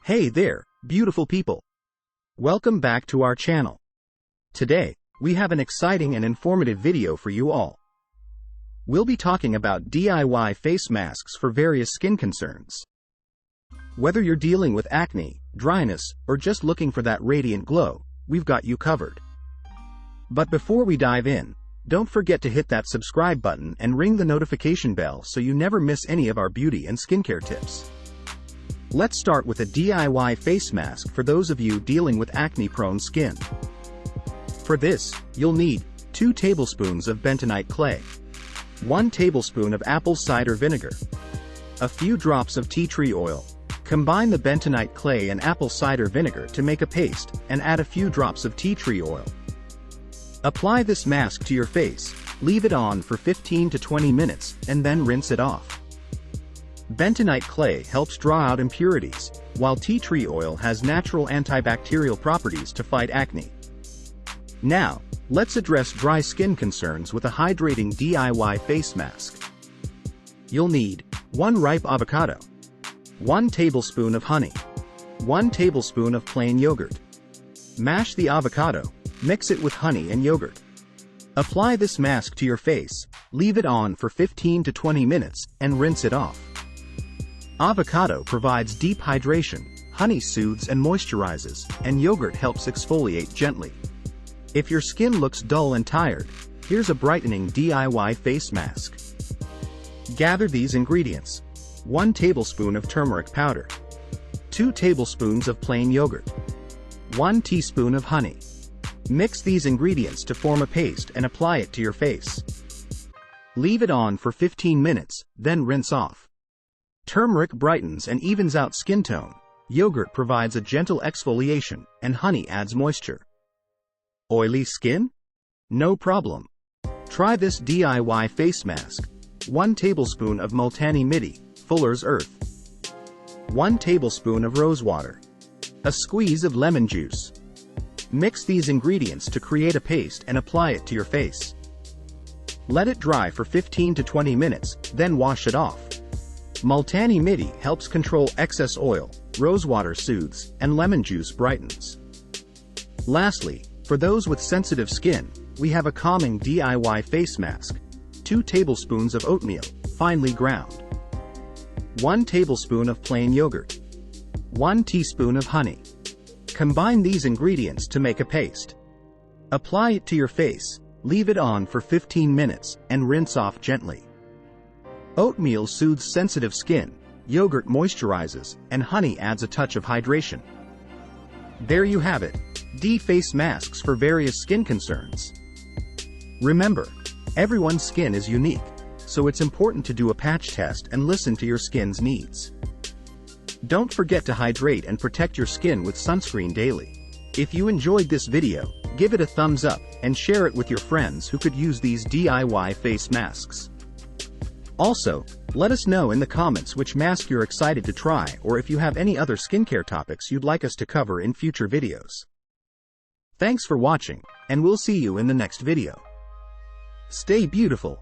Hey there, beautiful people. Welcome back to our channel. Today, we have an exciting and informative video for you all. We'll be talking about DIY face masks for various skin concerns. Whether you're dealing with acne, dryness, or just looking for that radiant glow, we've got you covered. But before we dive in, don't forget to hit that subscribe button and ring the notification bell so you never miss any of our beauty and skincare tips. Let's start with a DIY face mask for those of you dealing with acne-prone skin. For this, you'll need 2 tablespoons of bentonite clay, 1 tablespoon of apple cider vinegar, a few drops of tea tree oil. Combine the bentonite clay and apple cider vinegar to make a paste, and add a few drops of tea tree oil. Apply this mask to your face, leave it on for 15 to 20 minutes, and then rinse it off. Bentonite clay helps draw out impurities, while tea tree oil has natural antibacterial properties to fight acne. Now, let's address dry skin concerns with a hydrating DIY face mask. You'll need 1 ripe avocado, 1 tablespoon of honey, 1 tablespoon of plain yogurt. Mash the avocado, mix it with honey and yogurt. Apply this mask to your face, leave it on for 15 to 20 minutes, and rinse it off. Avocado provides deep hydration, honey soothes and moisturizes, and yogurt helps exfoliate gently. If your skin looks dull and tired, here's a brightening DIY face mask. Gather these ingredients: 1 tablespoon of turmeric powder, 2 tablespoons of plain yogurt, 1 teaspoon of honey. Mix these ingredients to form a paste and apply it to your face. Leave it on for 15 minutes, then rinse off. Turmeric brightens and evens out skin tone, yogurt provides a gentle exfoliation, and honey adds moisture. Oily skin? No problem. Try this DIY face mask. 1 tablespoon of Multani Mitti, Fuller's Earth, 1 tablespoon of rose water, a squeeze of lemon juice. Mix these ingredients to create a paste and apply it to your face. Let it dry for 15 to 20 minutes, then wash it off. Multani Mitti helps control excess oil, rosewater soothes, and lemon juice brightens. Lastly, for those with sensitive skin, we have a calming DIY face mask. 2 tablespoons of oatmeal, finely ground, 1 tablespoon of plain yogurt, 1 teaspoon of honey. Combine these ingredients to make a paste. Apply it to your face, leave it on for 15 minutes, and rinse off gently. Oatmeal soothes sensitive skin, yogurt moisturizes, and honey adds a touch of hydration. There you have it, face masks for various skin concerns. Remember, everyone's skin is unique, so it's important to do a patch test and listen to your skin's needs. Don't forget to hydrate and protect your skin with sunscreen daily. If you enjoyed this video, give it a thumbs up and share it with your friends who could use these DIY face masks. Also, let us know in the comments which mask you're excited to try, or if you have any other skincare topics you'd like us to cover in future videos. Thanks for watching, and we'll see you in the next video. Stay beautiful.